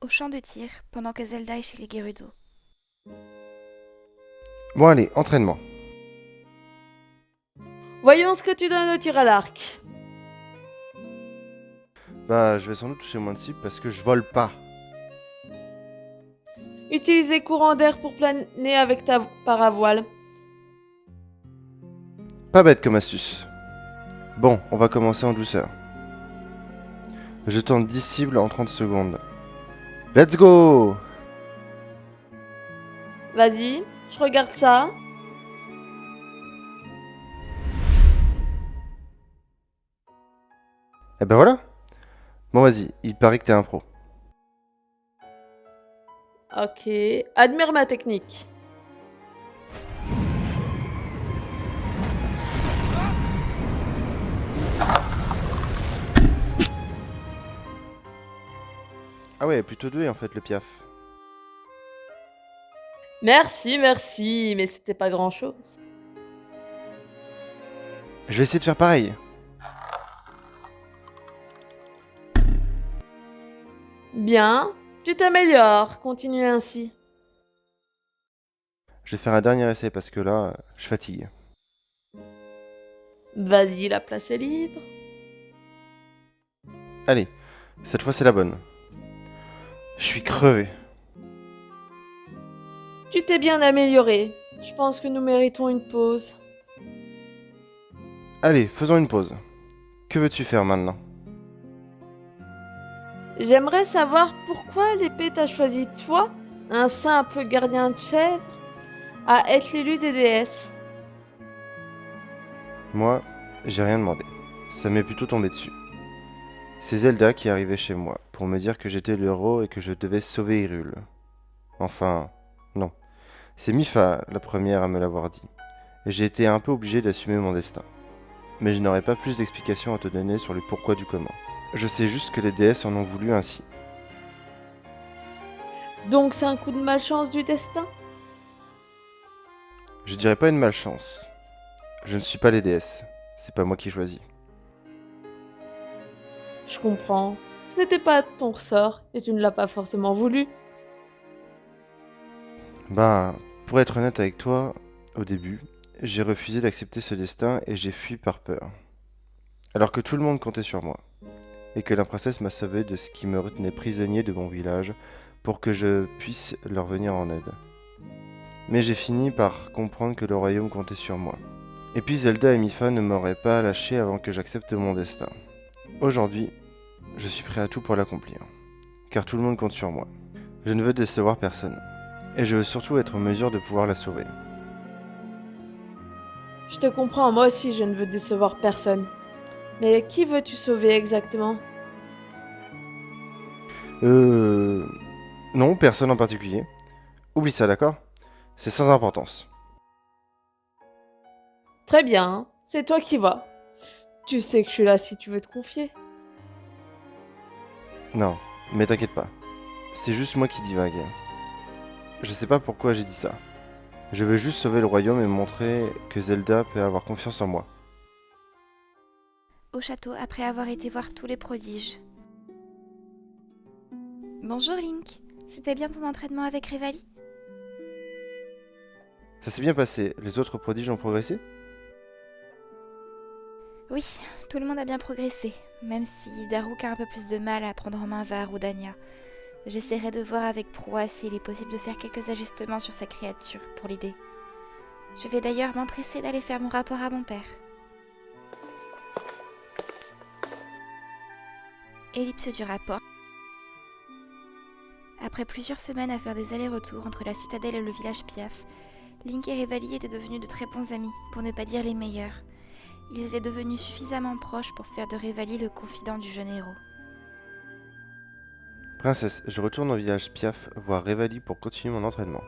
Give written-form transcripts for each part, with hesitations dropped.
au champ de tir, pendant que Zelda est chez les Gerudo. Bon allez, entraînement. Voyons ce que tu donnes au tir à l'arc. Bah, je vais sans doute toucher moins de cibles parce que je vole pas. Utilise les courants d'air pour planer avec ta paravoile. Pas bête comme astuce. Bon, on va commencer en douceur. Je tente 10 cibles en 30 secondes. Let's go! Vas-y, je regarde ça. Eh ben voilà. Bon vas-y, il paraît que t'es un pro. Ok, admire ma technique. Ah ouais, plutôt doué en fait le piaf. Merci, mais c'était pas grand-chose. Je vais essayer de faire pareil. Bien, tu t'améliores, continue ainsi. Je vais faire un dernier essai parce que là, je fatigue. Vas-y, la place est libre. Allez, cette fois c'est la bonne. Je suis crevé. Tu t'es bien amélioré. Je pense que nous méritons une pause. Allez, faisons une pause. Que veux-tu faire maintenant? J'aimerais savoir pourquoi l'épée t'a choisi toi, un simple gardien de chèvre, à être l'élu des déesses. Moi, j'ai rien demandé. Ça m'est plutôt tombé dessus. C'est Zelda qui arrivait chez moi pour me dire que j'étais le héros et que je devais sauver Hyrule. Enfin, non. C'est Mifa la première à me l'avoir dit. Et j'ai été un peu obligé d'assumer mon destin. Mais je n'aurai pas plus d'explications à te donner sur le pourquoi du comment. Je sais juste que les déesses en ont voulu ainsi. Donc c'est un coup de malchance du destin? Je dirais pas une malchance. Je ne suis pas les déesses. C'est pas moi qui choisis. Je comprends. Ce n'était pas ton ressort et tu ne l'as pas forcément voulu. Bah, pour être honnête avec toi, au début, j'ai refusé d'accepter ce destin et j'ai fui par peur. Alors que tout le monde comptait sur moi. Et que la princesse m'a sauvé de ce qui me retenait prisonnier de mon village pour que je puisse leur venir en aide. Mais j'ai fini par comprendre que le royaume comptait sur moi. Et puis Zelda et Mifa ne m'auraient pas lâché avant que j'accepte mon destin. Aujourd'hui, je suis prêt à tout pour l'accomplir, car tout le monde compte sur moi. Je ne veux décevoir personne, et je veux surtout être en mesure de pouvoir la sauver. Je te comprends, moi aussi je ne veux décevoir personne. Mais qui veux-tu sauver exactement? Euh... Non, personne en particulier. Oublie ça, d'accord? C'est sans importance. Très bien, c'est toi qui vas. Tu sais que je suis là si tu veux te confier. Non, mais t'inquiète pas. C'est juste moi qui divague. Je sais pas pourquoi j'ai dit ça. Je veux juste sauver le royaume et montrer que Zelda peut avoir confiance en moi. Au château, après avoir été voir tous les prodiges. Bonjour Link, c'était bien ton entraînement avec Revali? Ça s'est bien passé, les autres prodiges ont progressé? Oui, tout le monde a bien progressé, même si Daruk a un peu plus de mal à prendre en main Var ou Dania. J'essaierai de voir avec Proa s'il est possible de faire quelques ajustements sur sa créature pour l'aider. Je vais d'ailleurs m'empresser d'aller faire mon rapport à mon père. Ellipse du rapport. Après plusieurs semaines à faire des allers-retours entre la citadelle et le village Piaf, Link et Revali étaient devenus de très bons amis, pour ne pas dire les meilleurs. Ils étaient devenus suffisamment proches pour faire de Revali le confident du jeune héros. Princesse, je retourne au village Piaf voir Revali pour continuer mon entraînement.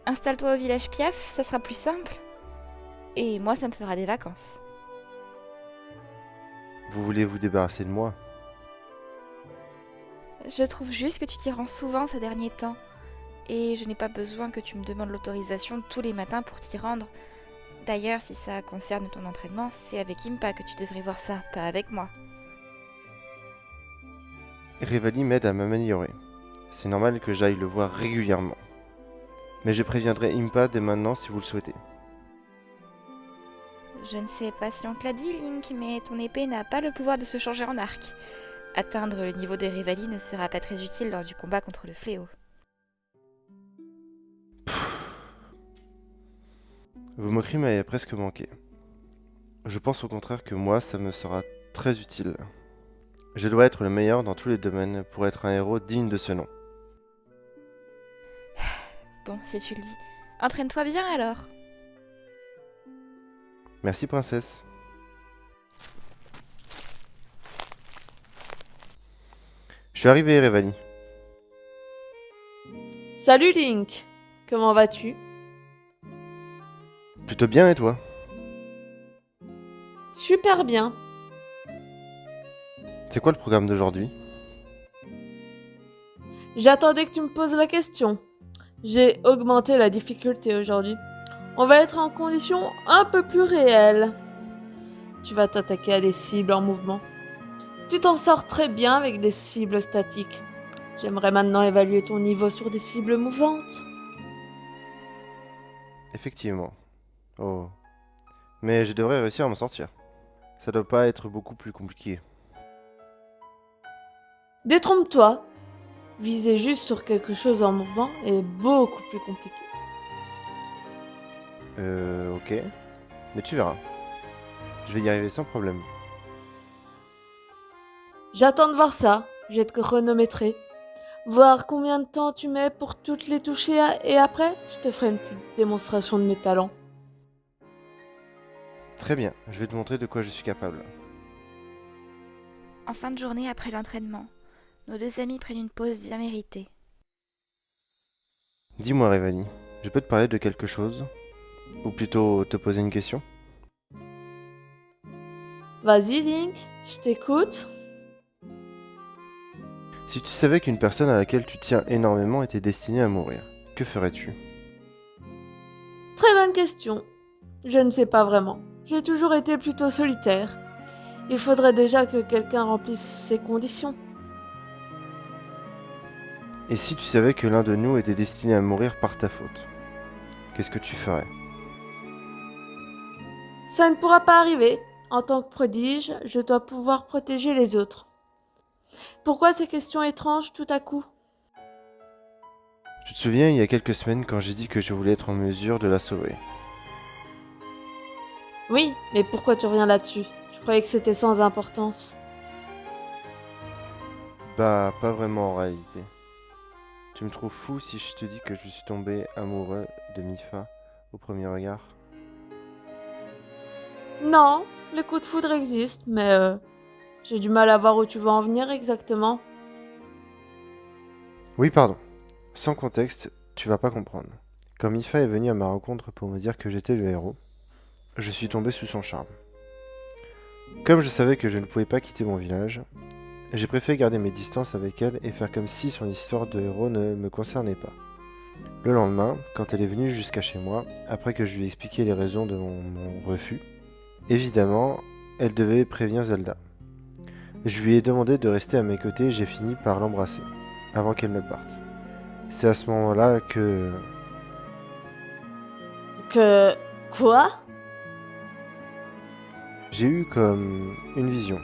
Installe-toi au village Piaf, ça sera plus simple. Et moi, ça me fera des vacances. Vous voulez vous débarrasser de moi? Je trouve juste que tu t'y rends souvent ces derniers temps. Et je n'ai pas besoin que tu me demandes l'autorisation tous les matins pour t'y rendre. D'ailleurs, si ça concerne ton entraînement, c'est avec Impa que tu devrais voir ça, pas avec moi. Revali m'aide à m'améliorer. C'est normal que j'aille le voir régulièrement. Mais je préviendrai Impa dès maintenant si vous le souhaitez. Je ne sais pas si on te l'a dit, Link, mais ton épée n'a pas le pouvoir de se changer en arc. Atteindre le niveau de Revali ne sera pas très utile lors du combat contre le fléau. Vos moqueries m'avaient presque manqué. Je pense au contraire que moi, ça me sera très utile. Je dois être le meilleur dans tous les domaines pour être un héros digne de ce nom. Bon, si tu le dis. Entraîne-toi bien alors. Merci, princesse. Je suis arrivé, Revali. Salut Link, comment vas-tu? Plutôt bien, et toi? Super bien. C'est quoi le programme d'aujourd'hui? J'attendais que tu me poses la question. J'ai augmenté la difficulté aujourd'hui. On va être en conditions un peu plus réelles. Tu vas t'attaquer à des cibles en mouvement. Tu t'en sors très bien avec des cibles statiques. J'aimerais maintenant évaluer ton niveau sur des cibles mouvantes. Effectivement. Oh. Mais je devrais réussir à m'en sortir. Ça doit pas être beaucoup plus compliqué. Détrompe-toi. Viser juste sur quelque chose en mouvement est beaucoup plus compliqué. Ok. Mais tu verras. Je vais y arriver sans problème. J'attends de voir ça. Je vais te chronométrer. Voir combien de temps tu mets pour toutes les toucher et après, je te ferai une petite démonstration de mes talents. Très bien, je vais te montrer de quoi je suis capable. En fin de journée après l'entraînement, nos deux amis prennent une pause bien méritée. Dis-moi, Revali, je peux te parler de quelque chose? Ou plutôt te poser une question? Vas-y Link, je t'écoute. Si tu savais qu'une personne à laquelle tu tiens énormément était destinée à mourir, que ferais-tu? Très bonne question. Je ne sais pas vraiment. J'ai toujours été plutôt solitaire. Il faudrait déjà que quelqu'un remplisse ces conditions. Et si tu savais que l'un de nous était destiné à mourir par ta faute, qu'est-ce que tu ferais? Ça ne pourra pas arriver. En tant que prodige, je dois pouvoir protéger les autres. Pourquoi ces questions étranges tout à coup? Tu te souviens il y a quelques semaines quand j'ai dit que je voulais être en mesure de la sauver? Oui, mais pourquoi tu reviens là-dessus? Je croyais que c'était sans importance. Bah, pas vraiment en réalité. Tu me trouves fou si je te dis que je suis tombé amoureux de Mifa au premier regard? Non, les coups de foudre existent, mais j'ai du mal à voir où tu veux en venir exactement. Oui, pardon. Sans contexte, tu vas pas comprendre. Quand Mifa est venue à ma rencontre pour me dire que j'étais le héros, je suis tombé sous son charme. Comme je savais que je ne pouvais pas quitter mon village, j'ai préféré garder mes distances avec elle et faire comme si son histoire de héros ne me concernait pas. Le lendemain, quand elle est venue jusqu'à chez moi, après que je lui ai expliqué les raisons de mon refus, évidemment, elle devait prévenir Zelda. Je lui ai demandé de rester à mes côtés et j'ai fini par l'embrasser, avant qu'elle ne parte. C'est à ce moment-là que... Que... Quoi? j'ai eu comme une vision.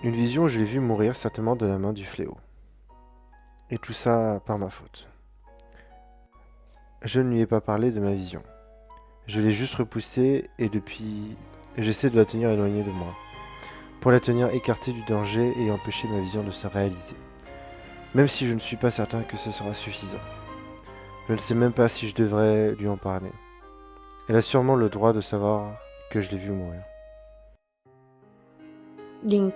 Une vision où je l'ai vu mourir certainement de la main du fléau. Et tout ça par ma faute. Je ne lui ai pas parlé de ma vision. Je l'ai juste repoussée et depuis, j'essaie de la tenir éloignée de moi. Pour la tenir écartée du danger et empêcher ma vision de se réaliser. Même si je ne suis pas certain que ce sera suffisant. Je ne sais même pas si je devrais lui en parler. Elle a sûrement le droit de savoir que je l'ai vu mourir. Link.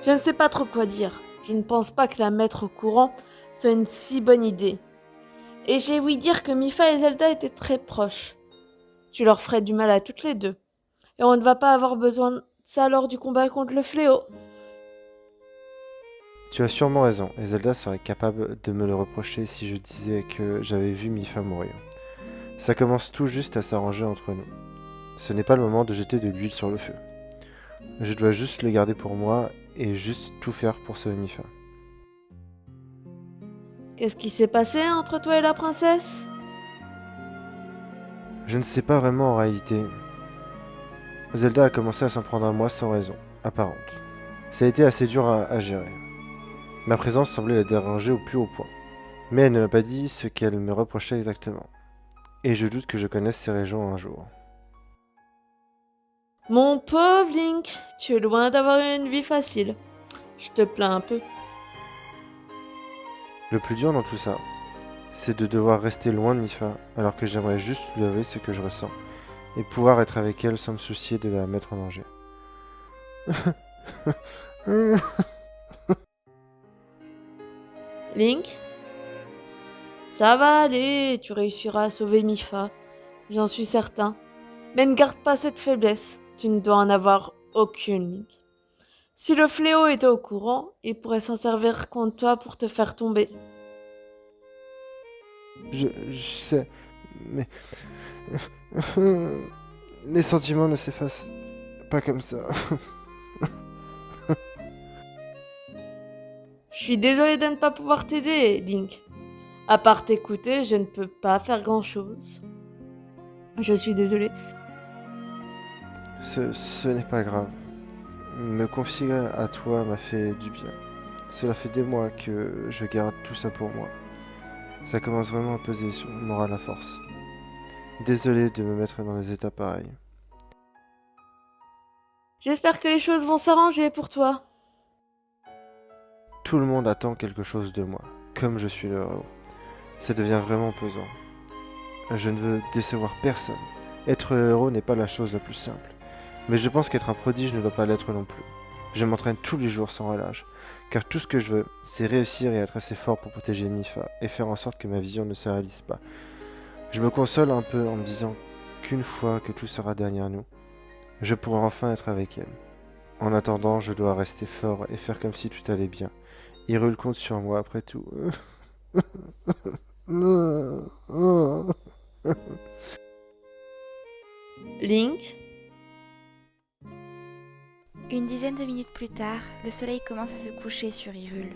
Je ne sais pas trop quoi dire. Je ne pense pas que la mettre au courant soit une si bonne idée. Et j'ai ouï dire que Mifa et Zelda étaient très proches. Tu leur ferais du mal à toutes les deux. Et on ne va pas avoir besoin de ça lors du combat contre le fléau. Tu as sûrement raison, et Zelda serait capable de me le reprocher si je disais que j'avais vu Mifa mourir. Ça commence tout juste à s'arranger entre nous. Ce n'est pas le moment de jeter de l'huile sur le feu. Je dois juste le garder pour moi et juste tout faire pour sauver Mifa. Qu'est-ce qui s'est passé entre toi et la princesse? Je ne sais pas vraiment en réalité. Zelda a commencé à s'en prendre à moi sans raison apparente. Ça a été assez dur à gérer. Ma présence semblait la déranger au plus haut point. Mais elle ne m'a pas dit ce qu'elle me reprochait exactement. Et je doute que je connaisse ses raisons un jour. Mon pauvre Link, tu es loin d'avoir eu une vie facile. Je te plains un peu. Le plus dur dans tout ça, c'est de devoir rester loin de Mifa, alors que j'aimerais juste lui avouer ce que je ressens, et pouvoir être avec elle sans me soucier de la mettre en danger. Link, ça va aller, tu réussiras à sauver Mifa. J'en suis certain. Mais ne garde pas cette faiblesse. Tu ne dois en avoir aucune, Link. Si le fléau était au courant, il pourrait s'en servir contre toi pour te faire tomber. Je sais, mais les sentiments ne s'effacent pas comme ça. Je suis désolée de ne pas pouvoir t'aider, Link. À part t'écouter, je ne peux pas faire grand-chose. Je suis désolée. Ce n'est pas grave. Me confier à toi m'a fait du bien. Cela fait des mois que je garde tout ça pour moi. Ça commence vraiment à peser sur mon moral à force. Désolé de me mettre dans des états pareils. J'espère que les choses vont s'arranger pour toi. Tout le monde attend quelque chose de moi, comme je suis le héros. Ça devient vraiment pesant. Je ne veux décevoir personne. Être le héros n'est pas la chose la plus simple. Mais je pense qu'être un prodige ne doit pas l'être non plus. Je m'entraîne tous les jours sans relâche, car tout ce que je veux, c'est réussir et être assez fort pour protéger Mifa et faire en sorte que ma vision ne se réalise pas. Je me console un peu en me disant qu'une fois que tout sera derrière nous, je pourrai enfin être avec elle. En attendant, je dois rester fort et faire comme si tout allait bien. Hyrule compte sur moi après tout. Link, Une dizaine de minutes plus tard, le soleil commence à se coucher sur Hyrule.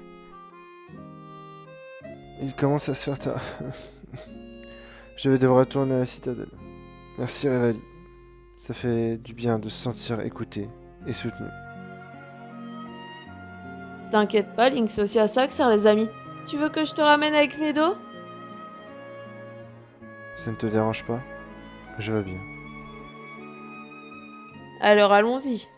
Il commence à se faire tard. Je vais devoir retourner à la citadelle. Merci Revali. Ça fait du bien de se sentir écouté et soutenu. t'inquiète pas, Link, c'est aussi à ça que servent les amis. Tu veux que je te ramène avec Medo? Ça ne te dérange pas? Je vais bien. Alors allons-y.